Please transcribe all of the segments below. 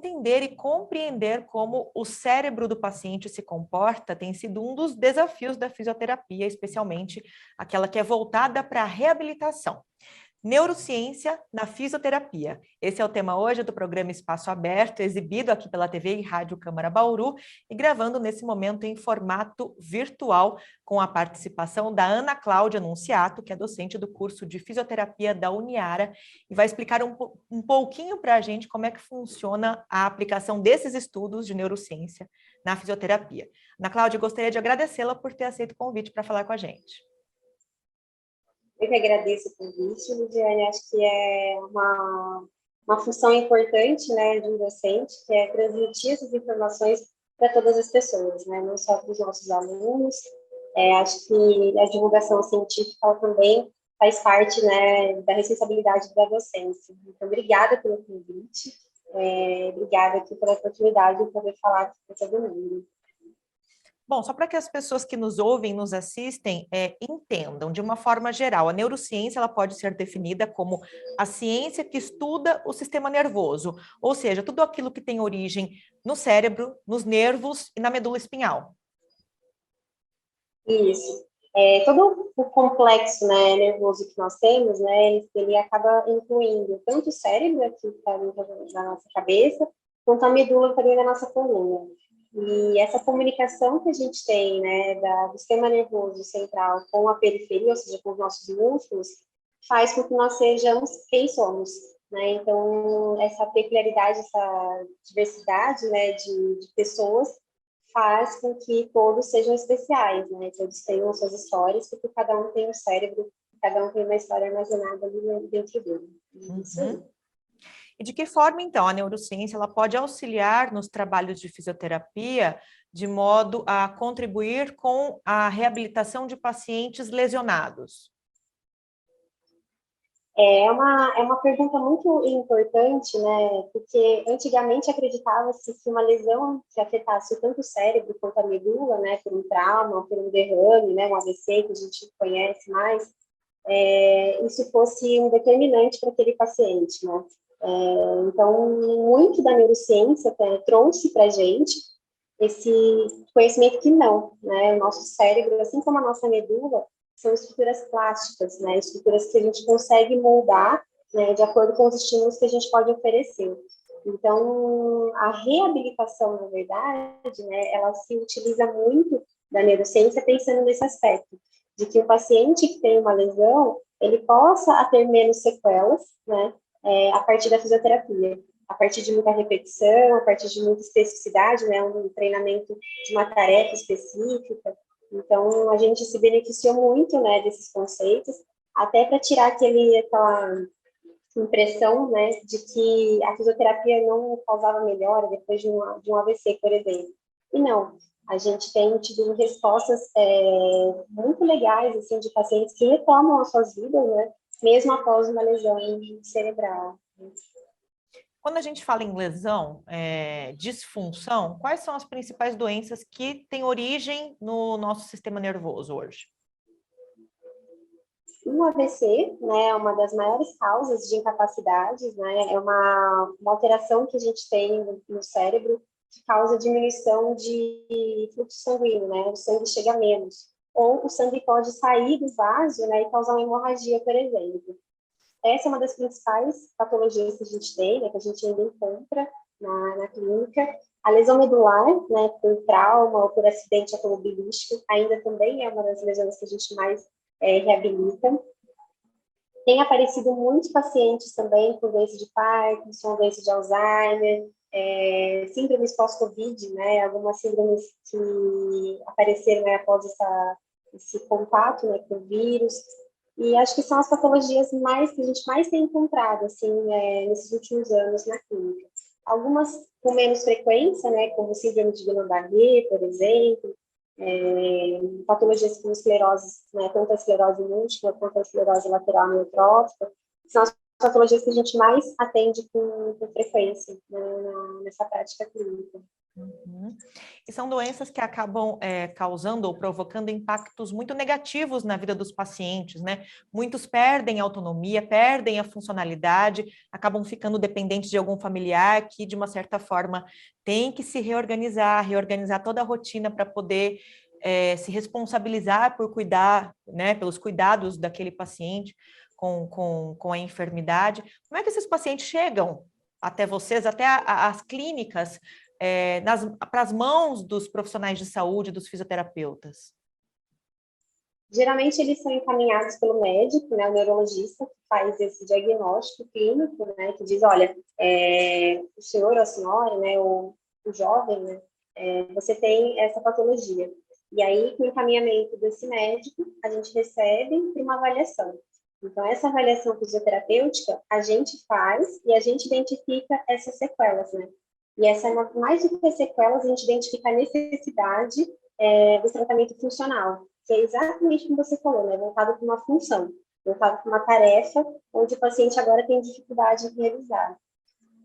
entender e compreender como o cérebro do paciente se comporta tem sido um dos desafios da fisioterapia, especialmente aquela que é voltada para a reabilitação. Neurociência na fisioterapia. Esse é o tema hoje do programa Espaço Aberto, exibido aqui pela TV e Rádio Câmara Bauru e gravando nesse momento em formato virtual, com a participação da Ana Cláudia Nunciato, que é docente do curso de fisioterapia da Uniara, e vai explicar um pouquinho para a gente como é que funciona a aplicação desses estudos de neurociência na fisioterapia. Ana Cláudia, gostaria de agradecê-la por ter aceito o convite para falar com a gente. Eu que agradeço o convite, Lidiane. Acho que é uma função importante, né, de um docente, que é transmitir essas informações para todas as pessoas, né, não só para os nossos alunos. Acho que a divulgação científica também faz parte, né, da responsabilidade da docência. Então, obrigada pelo convite, obrigada aqui pela oportunidade de poder falar aqui para todo mundo. Bom, só para que as pessoas que nos ouvem, nos assistem, entendam, de uma forma geral, a neurociência ela pode ser definida como a ciência que estuda o sistema nervoso, ou seja, tudo aquilo que tem origem no cérebro, nos nervos e na medula espinhal. Isso. Todo o complexo, né, nervoso que nós temos, né, ele acaba incluindo tanto o cérebro, aqui que está dentro da nossa cabeça, quanto a medula que está dentro da nossa coluna. E essa comunicação que a gente tem, né, do sistema nervoso central com a periferia, ou seja, com os nossos músculos, faz com que nós sejamos quem somos, né? Então, essa peculiaridade, essa diversidade, né, de pessoas faz com que todos sejam especiais, né? Todos tenham suas histórias, porque cada um tem um cérebro, cada um tem uma história armazenada ali dentro dele. Isso aí. E de que forma, então, a neurociência ela pode auxiliar nos trabalhos de fisioterapia de modo a contribuir com a reabilitação de pacientes lesionados? É uma pergunta muito importante, né? Porque antigamente acreditava-se que uma lesão que afetasse tanto o cérebro quanto a medula, né, por um trauma, por um derrame, né, um AVC que a gente conhece mais, isso fosse um determinante para aquele paciente, né? Então, muito da neurociência trouxe para a gente esse conhecimento que não, né? O nosso cérebro, assim como a nossa medula, são estruturas plásticas, né? Estruturas que a gente consegue moldar, né, de acordo com os estímulos que a gente pode oferecer. Então, a reabilitação, na verdade, né, ela se utiliza muito da neurociência pensando nesse aspecto, de que o paciente que tem uma lesão, ele possa ter menos sequelas, né, a partir da fisioterapia, a partir de muita repetição, a partir de muita especificidade, né, um treinamento de uma tarefa específica. Então, a gente se beneficiou muito, né, desses conceitos, até para tirar aquela impressão, né, de que a fisioterapia não causava melhora depois de um AVC, por exemplo. E não, a gente tem tido respostas muito legais, assim, de pacientes que retomam as suas vidas, né, mesmo após uma lesão cerebral. Quando a gente fala em lesão, disfunção, quais são as principais doenças que têm origem no nosso sistema nervoso hoje? O AVC, né, é uma das maiores causas de incapacidades, né, é uma alteração que a gente tem no cérebro que causa diminuição de fluxo sanguíneo, né, o sangue chega a menos. Ou o sangue pode sair do vaso, né, e causar uma hemorragia, por exemplo. Essa é uma das principais patologias que a gente tem, né, que a gente ainda encontra na clínica. A lesão medular, né, por trauma ou por acidente automobilístico, ainda também é uma das lesões que a gente mais reabilita. Tem aparecido muitos pacientes também com doença de Parkinson, doença de Alzheimer, síndromes pós-Covid, né, algumas síndromes que apareceram, né, após esse contato, né, com o vírus. E acho que são as patologias que a gente mais tem encontrado, assim, nesses últimos anos na clínica. Algumas com menos frequência, né, como síndrome de Guillain-Barré, por exemplo, patologias como esclerose, né, tanto a esclerose múltipla quanto a esclerose lateral amiotrófica, são as patologias que a gente mais atende com frequência, né, nessa prática clínica. Uhum. E são doenças que acabam causando ou provocando impactos muito negativos na vida dos pacientes, né? Muitos perdem a autonomia, perdem a funcionalidade, acabam ficando dependentes de algum familiar que, de uma certa forma, tem que se reorganizar toda a rotina para poder se responsabilizar por cuidar, né, pelos cuidados daquele paciente com a enfermidade. Como é que esses pacientes chegam até vocês, até as clínicas, para as mãos dos profissionais de saúde, dos fisioterapeutas? Geralmente eles são encaminhados pelo médico, né, o neurologista, que faz esse diagnóstico clínico, né, que diz, olha, o senhor ou a senhora, né, o jovem, né, você tem essa patologia. E aí, com o encaminhamento desse médico, a gente recebe para uma avaliação. Então, essa avaliação fisioterapêutica, a gente faz e a gente identifica essas sequelas, né? E mais do que as sequelas, a gente identifica a necessidade do tratamento funcional, que é exatamente como você falou, né? Voltado para uma função, voltado para uma tarefa onde o paciente agora tem dificuldade em realizar.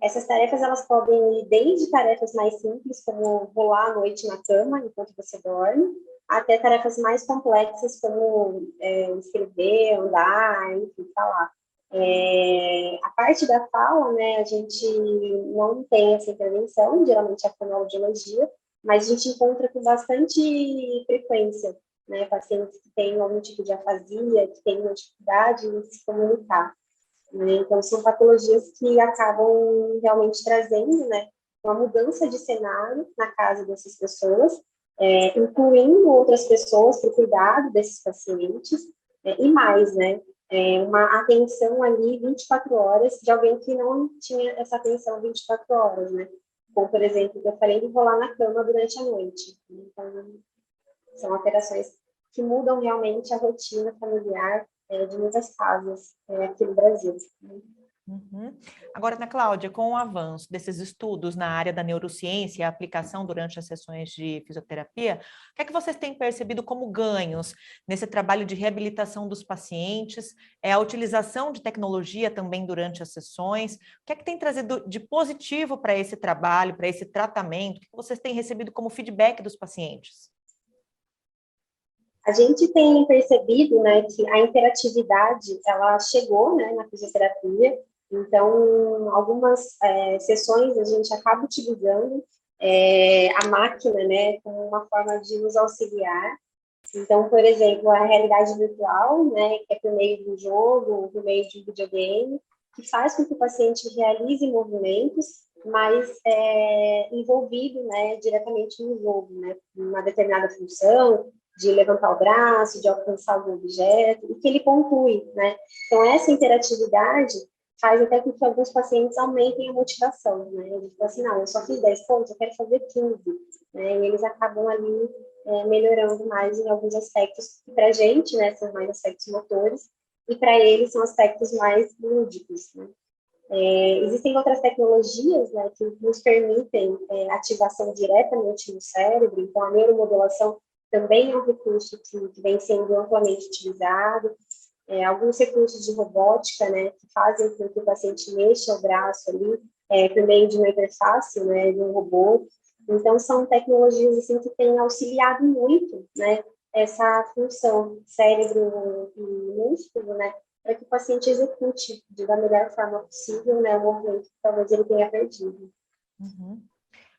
Essas tarefas, elas podem ir desde tarefas mais simples, como rolar à noite na cama enquanto você dorme, até tarefas mais complexas, como escrever, andar, enfim, falar. A parte da fala, né, a gente não tem essa intervenção, geralmente é a fonoaudiologia, mas a gente encontra com bastante frequência, né, pacientes que têm algum tipo de afasia, que têm uma dificuldade em se comunicar. Né? Então, são patologias que acabam realmente trazendo, né, uma mudança de cenário na casa dessas pessoas, incluindo outras pessoas para o cuidado desses pacientes, e mais, né, uma atenção ali 24 horas de alguém que não tinha essa atenção 24 horas, né? Como, por exemplo, eu falei de rolar na cama durante a noite. Então, são alterações que mudam realmente a rotina familiar de muitas casas aqui no Brasil. Uhum. Agora, Ana Cláudia, com o avanço desses estudos na área da neurociência e a aplicação durante as sessões de fisioterapia, o que é que vocês têm percebido como ganhos nesse trabalho de reabilitação dos pacientes? É a utilização de tecnologia também durante as sessões? O que é que tem trazido de positivo para esse trabalho, para esse tratamento? O que vocês têm recebido como feedback dos pacientes? A gente tem percebido, né, que a interatividade, ela chegou, né, na fisioterapia, então, algumas sessões a gente acaba utilizando a máquina, né, como uma forma de nos auxiliar. Então, por exemplo, a realidade virtual, né, que é por meio do jogo, por meio de videogame, que faz com que o paciente realize movimentos, mas envolvido, né, diretamente no jogo, né, uma determinada função, de levantar o braço, de alcançar algum objeto, e que ele pontue, né. Então, essa interatividade faz até com que alguns pacientes aumentem a motivação, né. Eles falam assim, não, eu só fiz 10 pontos, eu quero fazer 15, né, e eles acabam ali melhorando mais em alguns aspectos que para a gente, né, são mais aspectos motores, e para eles são aspectos mais lúdicos, né. Existem outras tecnologias, né, que nos permitem ativação diretamente no cérebro, então a neuromodulação também é um recurso que vem sendo amplamente utilizado, alguns recursos de robótica, né, que fazem com que o paciente mexa o braço ali, por meio de uma interface, né, de um robô. Então, são tecnologias assim, que têm auxiliado muito, né, essa função cérebro e músculo, né, para que o paciente execute da melhor forma possível, né, o movimento que talvez ele tenha perdido. Uhum.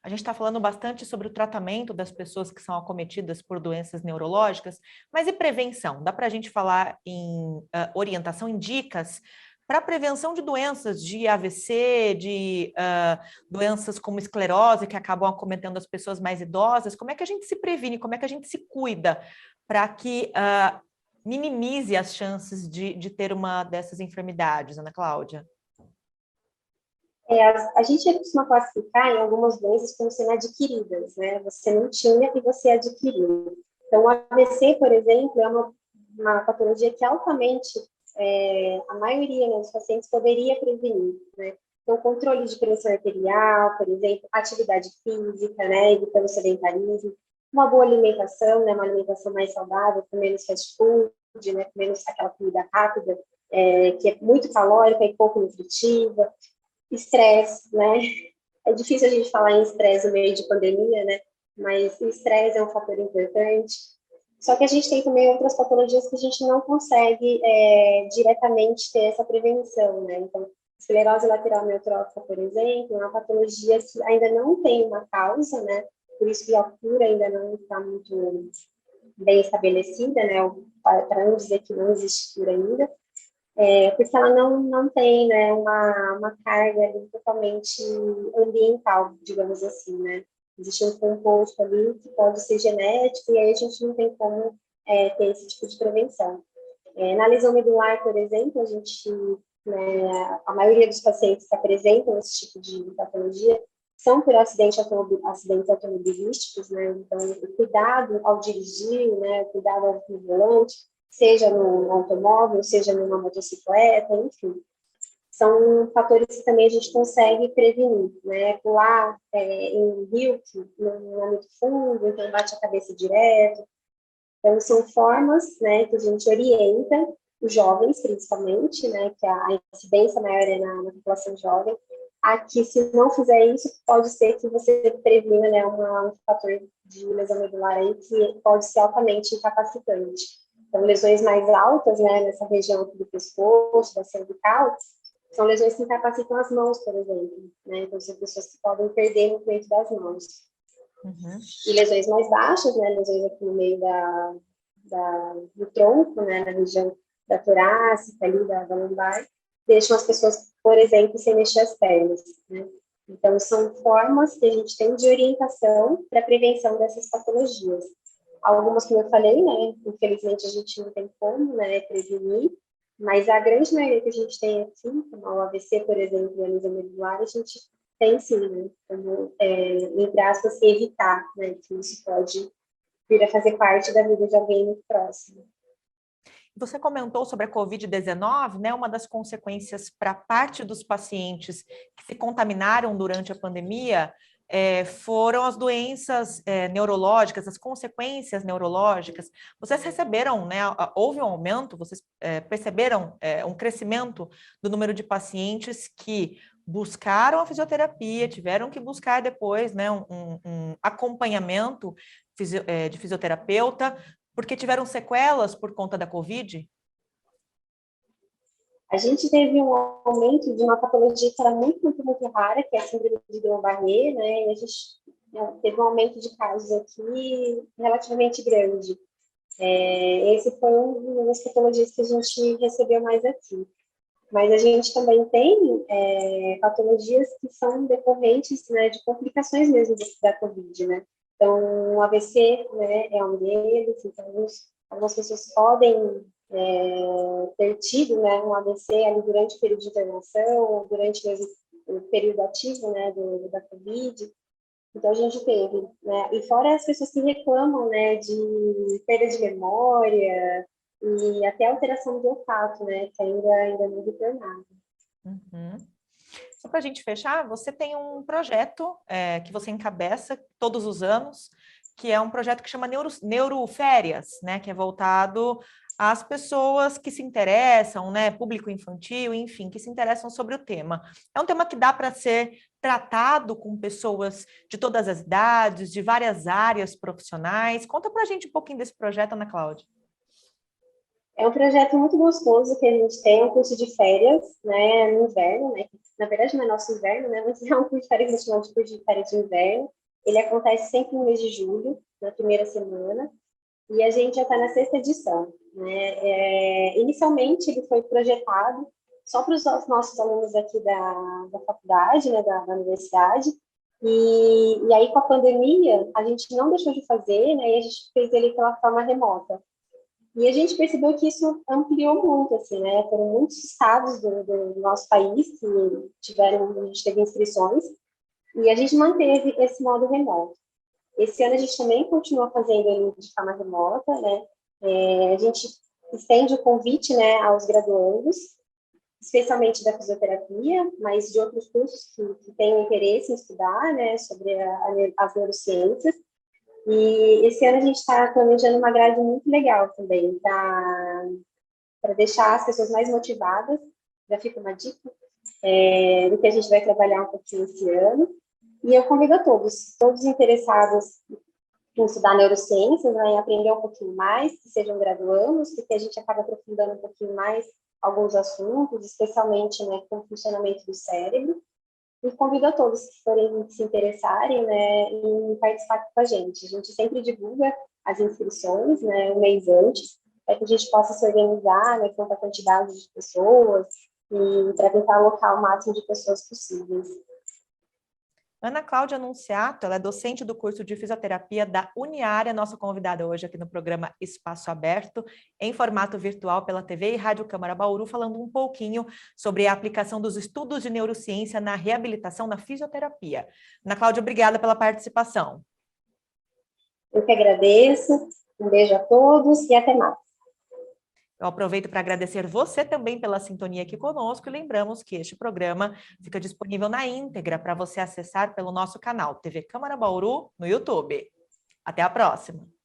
A gente está falando bastante sobre o tratamento das pessoas que são acometidas por doenças neurológicas, mas e prevenção? Dá para a gente falar em orientação, em dicas para a prevenção de doenças de AVC, de doenças como esclerose, que acabam acometendo as pessoas mais idosas? Como é que a gente se previne? Como é que a gente se cuida para que minimize as chances de ter uma dessas enfermidades, Ana Cláudia? A gente costuma classificar em algumas doenças como sendo adquiridas, né? Você não tinha e você adquiriu. Então, o AVC, por exemplo, é uma patologia que altamente a maioria, né, dos pacientes poderia prevenir, né? Então, controle de pressão arterial, por exemplo, atividade física, né, evitando o sedentarismo, uma boa alimentação, né, uma alimentação mais saudável, com menos fast food, né, com menos aquela comida rápida, que é muito calórica e pouco nutritiva, estresse, né? É difícil a gente falar em estresse no meio de pandemia, né? Mas o estresse é um fator importante. Só que a gente tem também outras patologias que a gente não consegue diretamente ter essa prevenção, né? Então, esclerose lateral amiotrófica, por exemplo, é uma patologia que ainda não tem uma causa, né? Por isso que a cura ainda não está muito bem estabelecida, né? Para não dizer que não existe cura ainda, porque ela não tem, né, uma carga ali totalmente ambiental, digamos assim, né? Existe um composto ali que pode ser genético e aí a gente não tem como ter esse tipo de prevenção. Na lesão medular, por exemplo, a gente, né, a maioria dos pacientes que apresentam esse tipo de patologia são por acidentes automobilísticos, né? Então, o cuidado ao dirigir, né, o cuidado ao volante, seja no automóvel, seja numa motocicleta, enfim, são fatores que também a gente consegue prevenir, né? Pular em rio que não é muito fundo, então bate a cabeça direto. Então, são formas, né, que a gente orienta os jovens, principalmente, né, que a incidência maior é na população jovem, a que se não fizer isso, pode ser que você previna, né, um fator de lesão medular aí que pode ser altamente incapacitante. Então, lesões mais altas, né, nessa região aqui do pescoço, da cervical, são lesões que incapacitam as mãos, por exemplo, né? Então, são pessoas que podem perder o movimento das mãos. Uhum. E lesões mais baixas, né, lesões aqui no meio do tronco, né, na região da torácica, ali, da lombar, deixam as pessoas, por exemplo, sem mexer as pernas, né? Então, são formas que a gente tem de orientação para a prevenção dessas patologias. Algumas, como eu falei, né, infelizmente a gente não tem como, né, prevenir, mas a grande maioria que a gente tem aqui, como o AVC, por exemplo, e a lesão medular, a gente tem sim, né, como, entre aspas, evitar, né, que isso pode vir a fazer parte da vida de alguém muito próximo. Você comentou sobre a Covid-19, né? Uma das consequências para parte dos pacientes que se contaminaram durante a pandemia foram as doenças neurológicas, as consequências neurológicas. Vocês receberam, né? Houve um aumento, vocês perceberam um crescimento do número de pacientes que buscaram a fisioterapia, tiveram que buscar depois, né, um acompanhamento de fisioterapeuta, porque tiveram sequelas por conta da Covid? A gente teve um aumento de uma patologia que era muito rara, que é a síndrome de Guillain-Barré, né? E a gente teve um aumento de casos aqui relativamente grande. Esse foi uma das patologias que a gente recebeu mais aqui. Mas a gente também tem patologias que são decorrentes, né, de complicações mesmo da Covid, né? Então, o AVC, né, é um deles. Então, algumas pessoas podem ter tido, né, um AVC ali durante o período de internação, ou durante mesmo o período ativo, né, da Covid. Então, a gente teve, né, e fora as pessoas que reclamam, né, de perda de memória e até alteração do olfato, né, que ainda não retornava. Uhum. Só para a gente fechar, você tem um projeto que você encabeça todos os anos, que é um projeto que chama Neuroférias, né? Que é voltado às pessoas que se interessam, né? Público infantil, enfim, que se interessam sobre o tema. É um tema que dá para ser tratado com pessoas de todas as idades, de várias áreas profissionais. Conta para a gente um pouquinho desse projeto, Ana Cláudia. É um projeto muito gostoso que a gente tem, um curso de férias, né, no inverno, né, na verdade não é nosso inverno, né, mas é um curso de férias, a gente chama de curso de férias de inverno. Ele acontece sempre no mês de julho, na primeira semana, e a gente já está na sexta edição, né. Inicialmente ele foi projetado só para os nossos alunos aqui da faculdade, né, da universidade, e aí com a pandemia a gente não deixou de fazer, né, e a gente fez ele pela forma remota. E a gente percebeu que isso ampliou muito, assim, né? Foram muitos estados do nosso país que a gente teve inscrições, e a gente manteve esse modo remoto. Esse ano a gente também continua fazendo ele de forma remota, né? A gente estende o convite, né, aos graduandos, especialmente da fisioterapia, mas de outros cursos que têm interesse em estudar, né, sobre as neurociências. E esse ano a gente está planejando uma grade muito legal também, para deixar as pessoas mais motivadas. Já fica uma dica do que a gente vai trabalhar um pouquinho esse ano. E eu convido a todos interessados em estudar neurociências, né, em aprender um pouquinho mais, que sejam graduandos, porque a gente acaba aprofundando um pouquinho mais alguns assuntos, especialmente, né, com o funcionamento do cérebro. E convido a todos que forem se interessarem, né, em participar com a gente. A gente sempre divulga as inscrições, né, um mês antes, para que a gente possa se organizar, né, quanto à quantidade de pessoas e para tentar alocar o máximo de pessoas possíveis. Ana Cláudia Anunciato, ela é docente do curso de fisioterapia da Uniária, nossa convidada hoje aqui no programa Espaço Aberto, em formato virtual pela TV e Rádio Câmara Bauru, falando um pouquinho sobre a aplicação dos estudos de neurociência na reabilitação na fisioterapia. Ana Cláudia, obrigada pela participação. Eu que agradeço, um beijo a todos e até mais. Eu aproveito para agradecer você também pela sintonia aqui conosco e lembramos que este programa fica disponível na íntegra para você acessar pelo nosso canal TV Câmara Bauru no YouTube. Até a próxima!